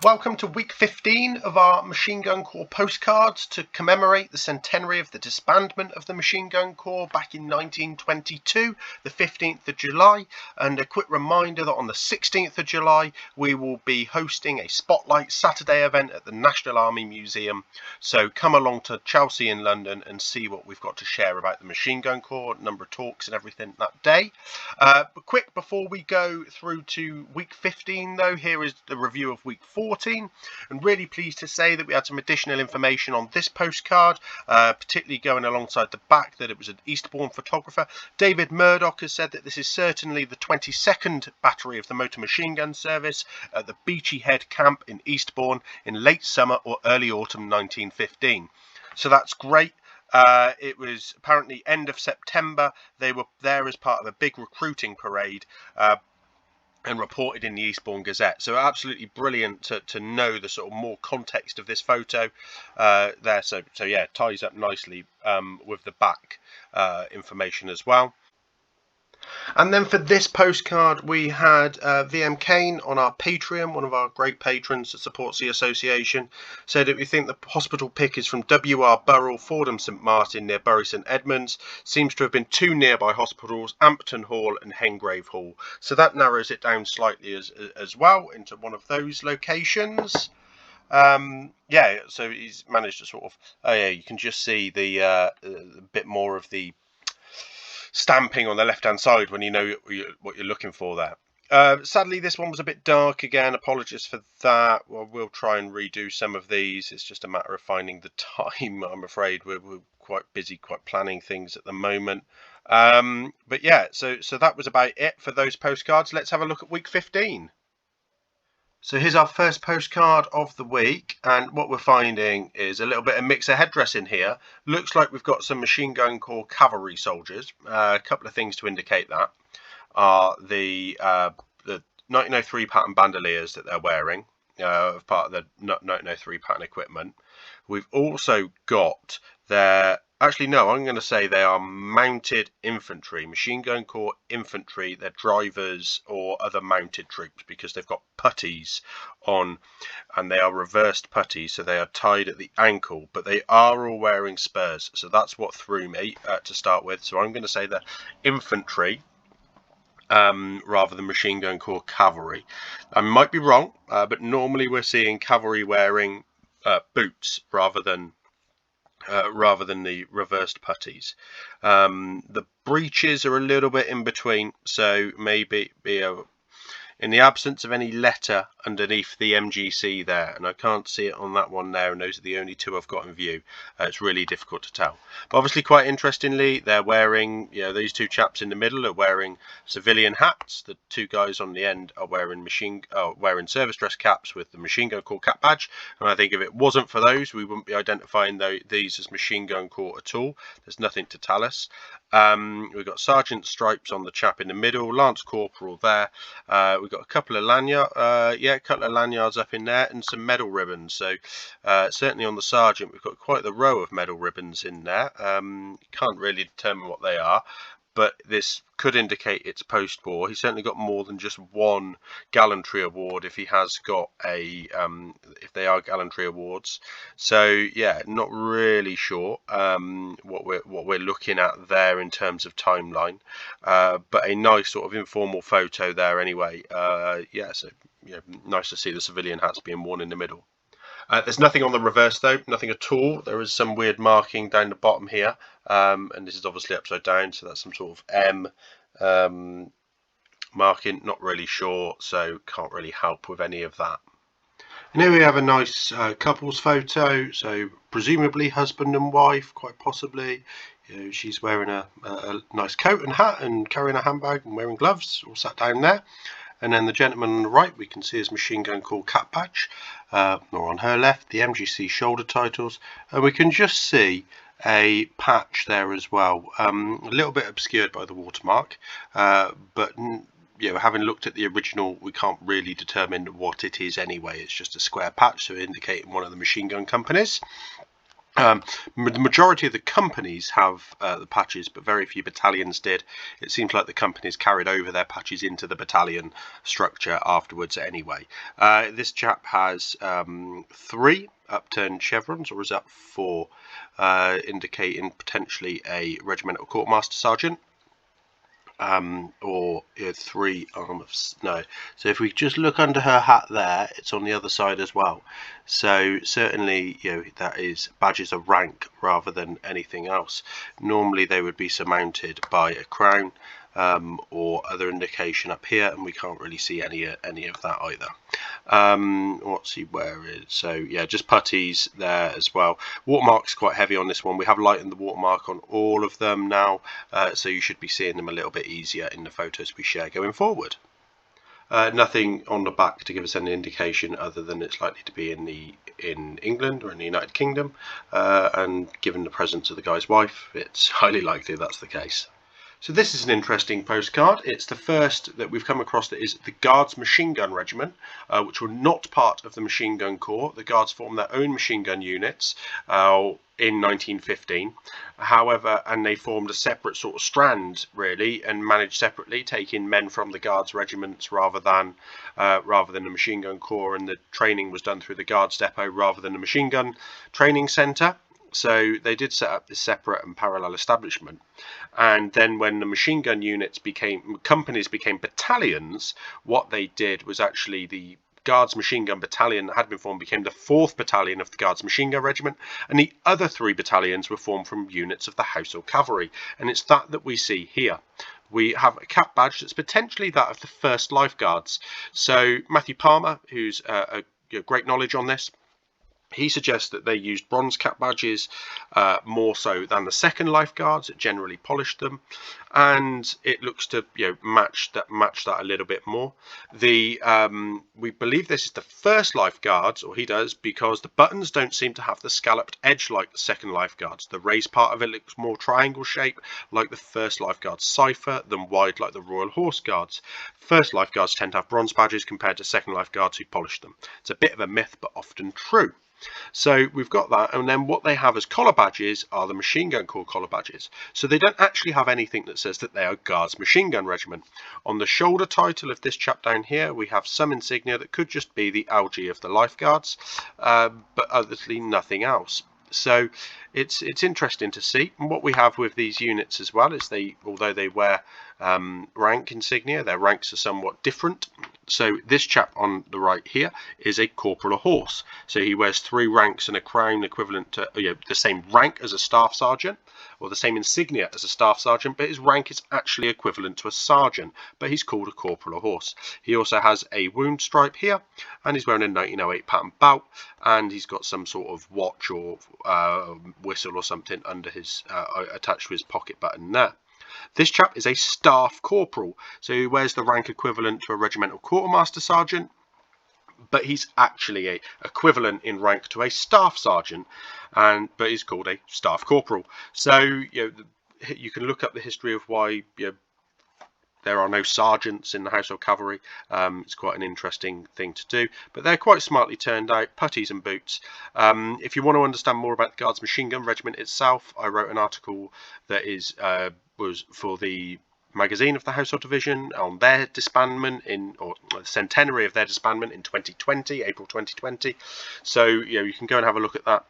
welcome to week 15 of our Machine Gun Corps postcards to commemorate the centenary of the disbandment of the Machine Gun Corps back in 1922, the 15th of July. And a quick reminder that on the 16th of July we will be hosting a Spotlight Saturday event at the National Army Museum. So come along to Chelsea in London and see what we've got to share about the Machine Gun Corps, number of talks and everything that day. But quick, before we go through to week 15 though, here is the review of week 14, and really pleased to say that we had some additional information on this postcard, particularly going alongside the back that it was an Eastbourne photographer. David Murdoch has said that this is certainly the 22nd battery of the Motor Machine Gun Service at the Beachy Head camp in Eastbourne in late summer or early autumn 1915. So that's great. It was apparently end of September. They were there as part of a big recruiting parade, and reported in the Eastbourne Gazette. So absolutely brilliant to know the sort of more context of this photo there. So yeah, it ties up nicely with the back information as well. And then for this postcard, we had VM Kane on our Patreon, one of our great patrons that supports the association, said that we think the hospital pick is from W.R. Burrell, Fordham St Martin near Bury St Edmunds. Seems to have been two nearby hospitals, Ampton Hall and Hengrave Hall. So that narrows it down slightly as well into one of those locations. Yeah, so he's managed to sort of, oh yeah, you can just see the bit more of the stamping on the left hand side when you know what you're looking for there. Sadly, this one was a bit dark again. Apologies for that. Well, we'll try and redo some of these. It's just a matter of finding the time. I'm afraid we're quite busy, quite planning things at the moment. But yeah, so that was about it for those postcards. Let's have a look at week 15. So here's our first postcard of the week, and what we're finding is a little bit of mix of headdress in here. Looks like we've got some Machine Gun Corps cavalry soldiers. A couple of things to indicate that are the 1903 pattern bandoliers that they're wearing, as part of the 1903 pattern equipment. We've also got their, actually no, I'm going to say they are mounted infantry, Machine Gun Corps infantry. They're drivers or other mounted troops because they've got puttees on, and they are reversed puttees, so they are tied at the ankle, but they are all wearing spurs. So that's what threw me to start with. So I'm going to say the infantry rather than Machine Gun Corps cavalry. I might be wrong, but normally we're seeing cavalry wearing boots rather than the reversed puttees. The breeches are a little bit in between, so maybe in the absence of any letter underneath the MGC there, and I can't see it on that one there, and those are the only two I've got in view. It's really difficult to tell. But obviously, quite interestingly, they're wearing, these two chaps in the middle are wearing civilian hats. The two guys on the end are wearing service dress caps with the Machine Gun Corps cap badge. And I think if it wasn't for those, we wouldn't be identifying these as Machine Gun Corps at all. There's nothing to tell us. We've got sergeant stripes on the chap in the middle, lance corporal there. We've got a couple of lanyards up in there, and some medal ribbons. So certainly on the sergeant, we've got quite the row of medal ribbons in there. Can't really determine what they are, but this could indicate it's post-war. He's certainly got more than just one gallantry award if he has got if they are gallantry awards. So yeah, not really sure what we're looking at there in terms of timeline, but a nice sort of informal photo there anyway. So nice to see the civilian hats being worn in the middle. There's nothing on the reverse though, nothing at all. There is some weird marking down the bottom here, and this is obviously upside down, so that's some sort of M marking. Not really sure, so can't really help with any of that. And here we have a nice couples photo, so presumably husband and wife, quite possibly. She's wearing a nice coat and hat and carrying a handbag and wearing gloves, all sat down there. And then the gentleman on the right, we can see his Machine Gun Corps cap badge, or on her left, the MGC shoulder titles, and we can just see a patch there as well, a little bit obscured by the watermark, but having looked at the original, we can't really determine what it is anyway. It's just a square patch, so indicating one of the machine gun companies. The majority of the companies have the patches, but very few battalions did. It seems like the companies carried over their patches into the battalion structure afterwards anyway. This chap has 3 upturned chevrons, or is that 4, indicating potentially a regimental quartermaster sergeant. Or 3 arms. No. So if we just look under her hat there, it's on the other side as well. So certainly, that is badges of rank rather than anything else. Normally they would be surmounted by a crown or other indication up here, and we can't really see any of that either. What's he wearing? So yeah, just puttees there as well. Watermark's quite heavy on this one. We have lightened the watermark on all of them now, so you should be seeing them a little bit easier in the photos we share going forward. Nothing on the back to give us any indication other than it's likely to be in England or in the United Kingdom, and given the presence of the guy's wife, it's highly likely that's the case. So this is an interesting postcard. It's the first that we've come across that is the Guards Machine Gun Regiment, which were not part of the Machine Gun Corps. The Guards formed their own machine gun units in 1915. However, and they formed a separate sort of strand, really, and managed separately, taking men from the Guards regiments rather than the Machine Gun Corps, and the training was done through the Guards Depot rather than the Machine Gun Training Centre. So they did set up this separate and parallel establishment, and then when the machine gun units companies became battalions, what they did was actually the Guards Machine Gun Battalion that had been formed became the 4th Battalion of the Guards Machine Gun Regiment, and the other 3 battalions were formed from units of the Household Cavalry, and it's that we see here. We have a cap badge that's potentially that of the 1st Life Guards. So Matthew Palmer, who's a great knowledge on this, he suggests that they used bronze cap badges more so than the 2nd Life Guards. It generally polished them, and it looks to match that a little bit more. We believe this is the 1st Life Guards, or he does, because the buttons don't seem to have the scalloped edge like the 2nd Life Guards. The raised part of it looks more triangle shape like the 1st Life Guards cipher than wide like the Royal Horse Guards. 1st Life Guards tend to have bronze badges compared to 2nd Life Guards who polished them. It's a bit of a myth, but often true. So we've got that, and then what they have as collar badges are the Machine Gun Corps collar badges. So they don't actually have anything that says that they are Guards Machine Gun Regiment. On the shoulder title of this chap down here, we have some insignia that could just be the algae of the Life Guards, but obviously nothing else. So it's interesting to see. And what we have with these units as well is although they wear rank insignia, their ranks are somewhat different. So this chap on the right here is a Corporal of Horse. So he wears 3 ranks and a crown equivalent to the same rank as a Staff Sergeant, or the same insignia as a Staff Sergeant, but his rank is actually equivalent to a Sergeant, but he's called a Corporal of Horse. He also has a wound stripe here, and he's wearing a 1908 pattern belt, and he's got some sort of watch or whistle or something under his attached to his pocket button there. This chap is a Staff Corporal, so he wears the rank equivalent to a Regimental Quartermaster Sergeant, but he's actually a equivalent in rank to a Staff Sergeant, but he's called a Staff Corporal. So you can look up the history of why there are no sergeants in the Household Cavalry. It's quite an interesting thing to do, but they're quite smartly turned out, puttees and boots. If you want to understand more about the Guards Machine Gun Regiment itself, I wrote an article that was for the magazine of the Household Division on their disbandment or the centenary of their disbandment in 2020, April 2020. So you can go and have a look at that,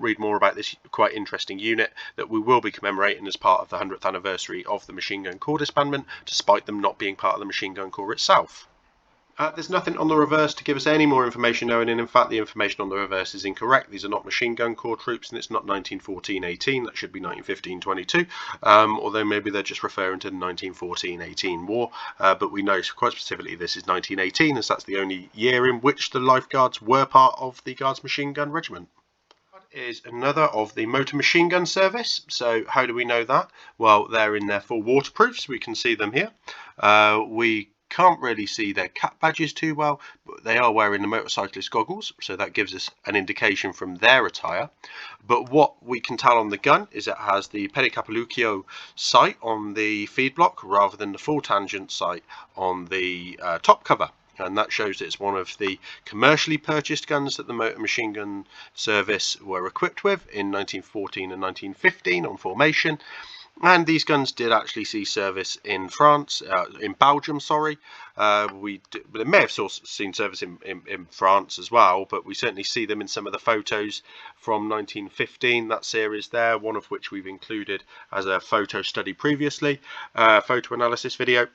read more about this quite interesting unit that we will be commemorating as part of the 100th anniversary of the Machine Gun Corps disbandment, despite them not being part of the Machine Gun Corps itself. There's nothing on the reverse to give us any more information knowing, and in fact the information on the reverse is incorrect. These are not Machine Gun Corps troops, and it's not 1914-18, that should be 1915-22, although maybe they're just referring to the 1914-18 war, but we know quite specifically this is 1918, as that's the only year in which the Life Guards were part of the Guards Machine Gun Regiment. Is another of the motor machine gun service. So how do we know that? Well, they're in their full waterproofs, we can see them here. We can't really see their cap badges too well, but they are wearing the motorcyclist goggles, so that gives us an indication from their attire. But what we can tell on the gun is it has the Pedicapelluccio sight on the feed block rather than the full tangent sight on the top cover. and that shows it's one of the commercially purchased guns that the Motor Machine Gun Service were equipped with in 1914 and 1915 on formation. And these guns did actually see service in France, in Belgium, sorry. They may have seen service in France as well, but we certainly see them in some of the photos from 1915, that series there, one of which we've included as a photo study previously, photo analysis video.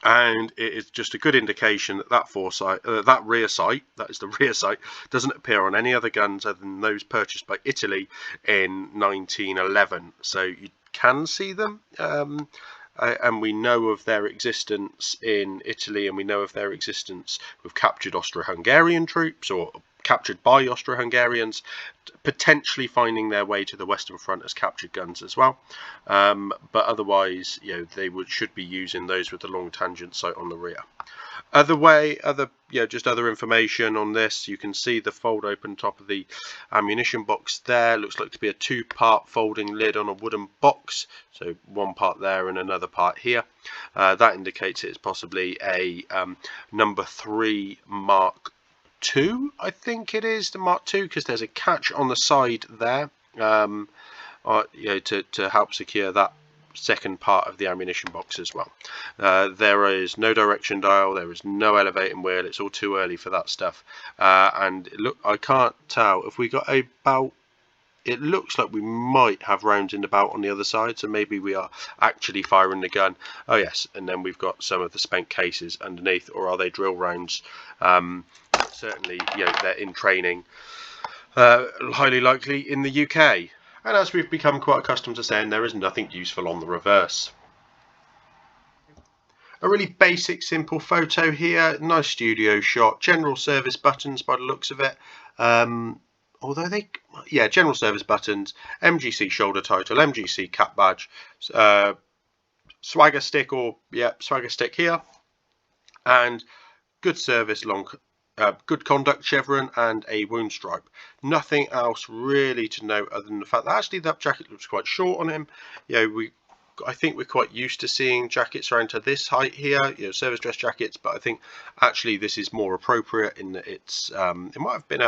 And it is just a good indication that that rear sight, that is the rear sight, doesn't appear on any other guns other than those purchased by Italy in 1911. So you can see them, and we know of their existence in Italy, and we know of their existence with captured Austro-Hungarian troops, or captured by Austro-Hungarians, potentially finding their way to the Western Front as captured guns as well. But otherwise, they should be using those with the long tangent sight on the rear. Just other information on this. You can see the fold open top of the ammunition box there. Looks like to be a two-part folding lid on a wooden box. So one part there and another part here. That indicates it's possibly a number 3 Mark II, I think it is the Mark II, because there's a catch on the side there, to help secure that second part of the ammunition box as well. There is no direction dial, there is no elevating wheel. It's all too early for that stuff. And look, I can't tell if we got about. It looks like we might have rounds in the belt on the other side, so maybe we are actually firing the gun. Oh yes, and then we've got some of the spent cases underneath, or are they drill rounds? Certainly, they're in training, highly likely in the UK. And as we've become quite accustomed to saying, there is nothing useful on the reverse. A really basic, simple photo here. Nice studio shot. General service buttons by the looks of it. General service buttons, MGC shoulder title, MGC cap badge, swagger stick swagger stick here, and good service good conduct chevron and a wound stripe. Nothing else really to note other than the fact that actually that jacket looks quite short on him. I think we're quite used to seeing jackets around to this height here, service dress jackets, but I think actually this is more appropriate in that it's it might have been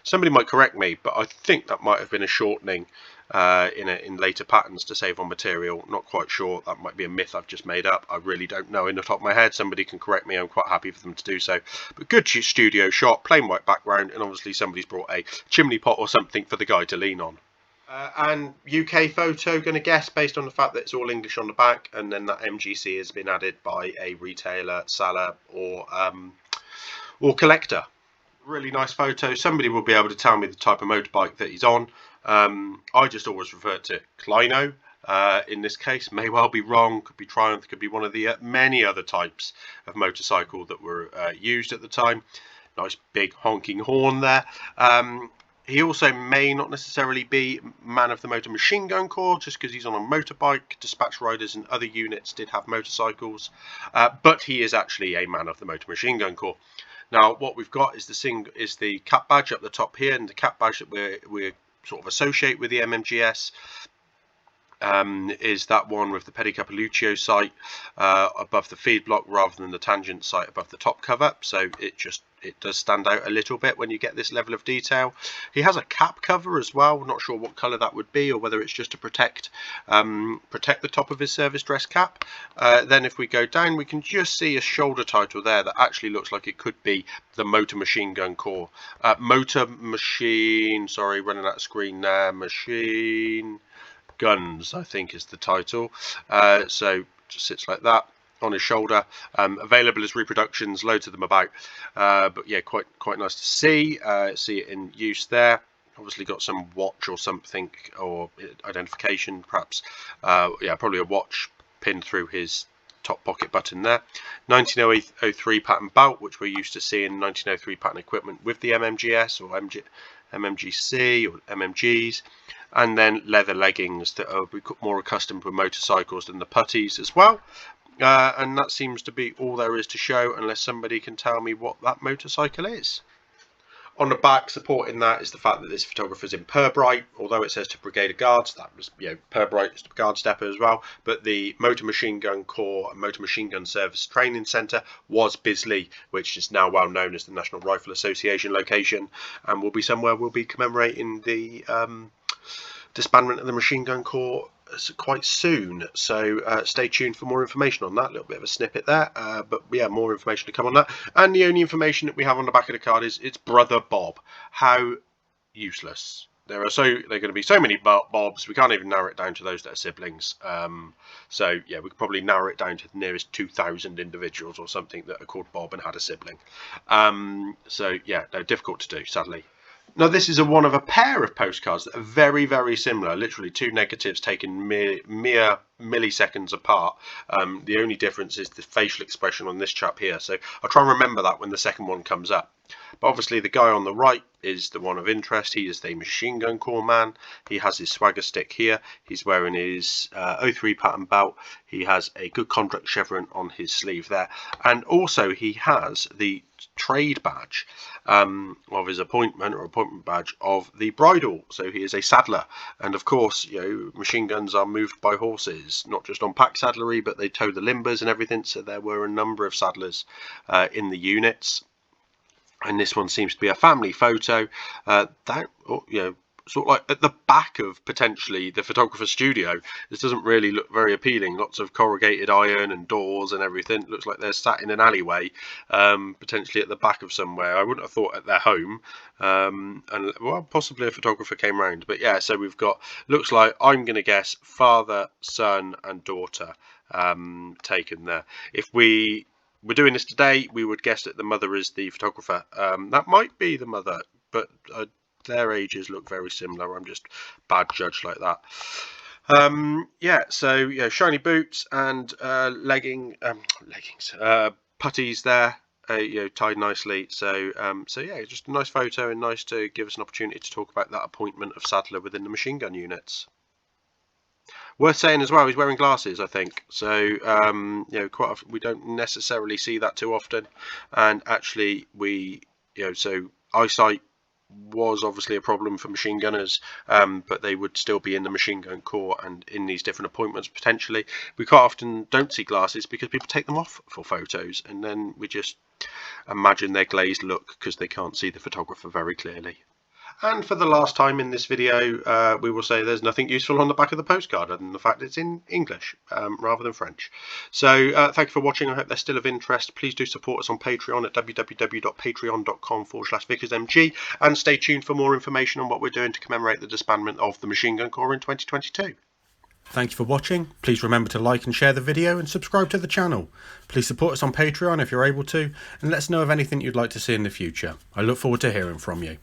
somebody might correct me, but I think that might have been a shortening in later patterns to save on material. Not quite sure. That might be a myth I've just made up. I really don't know in the top of my head. Somebody can correct me. I'm quite happy for them to do so. But good studio shot, plain white background, and obviously somebody's brought a chimney pot or something for the guy to lean on. And UK photo, going to guess based on the fact that it's all English on the back, and then that MGC has been added by a retailer, seller, or collector. Really nice photo. Somebody will be able to tell me the type of motorbike that he's on. I just always refer to Clino. In this case, may well be wrong. Could be Triumph. Could be one of the many other types of motorcycle that were used at the time. Nice big honking horn there. He also may not necessarily be man of the Motor Machine Gun Corps, just because he's on a motorbike. Dispatch riders and other units did have motorcycles, but he is actually a man of the Motor Machine Gun Corps. Now, what we've got is the cap badge up the top here, and the cap badge that we sort of associate with the MMGS is that one with the Pedicapelluccio sight above the feed block rather than the tangent sight above the top cover. So it does stand out a little bit when you get this level of detail. He has a cap cover as well. Not sure what colour that would be, or whether it's just to protect the top of his service dress cap. Then if we go down, we can just see a shoulder title there that actually looks like it could be the Motor Machine Gun Corps. Running out of screen there. Machine Guns, I think, is the title. So just sits like that on his shoulder. Available as reproductions, loads of them about. But yeah, quite nice to see it in use there. Obviously got some watch or something, or identification perhaps. Probably a watch pinned through his top pocket button there. 1903 pattern belt, which we're used to seeing 1903 pattern equipment with the MMGS or MMGC or MMGs. And then leather leggings that are more accustomed with motorcycles than the putties as well. And that seems to be all there is to show, unless somebody can tell me what that motorcycle is. On the back, supporting that is the fact that this photographer's in Purbright, although it says to Brigade of Guards, that was, Purbright is the Guards Depot as well, but the Motor Machine Gun Corps and Motor Machine Gun Service Training Centre was Bisley, which is now well known as the National Rifle Association location, and will be somewhere we'll be commemorating the disbandment of the Machine Gun Corps quite soon, so stay tuned for more information on that. A little bit of a snippet there, but yeah, more information to come on that. And the only information that we have on the back of the card is it's Brother Bob. How useless. There are going to be so many Bobs, we can't even narrow it down to those that are siblings. So yeah, we could probably narrow it down to the nearest 2,000 individuals or something that are called Bob and had a sibling. So yeah, no, difficult to do, sadly. Now, this is one of a pair of postcards that are very, very similar, literally two negatives taken mere milliseconds apart. The only difference is the facial expression on this chap here, so I'll try and remember that when the second one comes up. But obviously the guy on the right is the one of interest. He is the Machine Gun Corps man. He has his swagger stick here. He's wearing his 03 pattern belt. He has a good contract chevron on his sleeve there, and also he has the trade badge of his appointment, or appointment badge of the bridle. So he is a saddler, and of course, machine guns are moved by horses, not just on pack saddlery, but they tow the limbers and everything. So there were a number of saddlers in the units. And this one seems to be a family photo. Sort of like at the back of potentially the photographer's studio. This doesn't really look very appealing. Lots of corrugated iron and doors and everything. Looks like they're sat in an alleyway, potentially at the back of somewhere. I wouldn't have thought at their home. And well, possibly a photographer came round. But yeah, so we've got, looks like, I'm going to guess, father, son and daughter taken there. If we're doing this today, we would guess that the mother is the photographer. That might be the mother, but their ages look very similar. I'm just bad judge like that. So shiny boots and leggings, puttees there, tied nicely. So yeah, just a nice photo, and nice to give us an opportunity to talk about that appointment of saddler within the machine gun units. Worth saying as well, he's wearing glasses, I think. So, quite often, we don't necessarily see that too often. And actually, so eyesight was obviously a problem for machine gunners, but they would still be in the Machine Gun Corps and in these different appointments potentially. We quite often don't see glasses because people take them off for photos, and then we just imagine their glazed look because they can't see the photographer very clearly. And for the last time in this video, we will say there's nothing useful on the back of the postcard other than the fact it's in English rather than French. So thank you for watching. I hope they're still of interest. Please do support us on Patreon at www.patreon.com/VickersMG, and stay tuned for more information on what we're doing to commemorate the disbandment of the Machine Gun Corps in 2022. Thank you for watching. Please remember to like and share the video and subscribe to the channel. Please support us on Patreon if you're able to, and let us know of anything you'd like to see in the future. I look forward to hearing from you.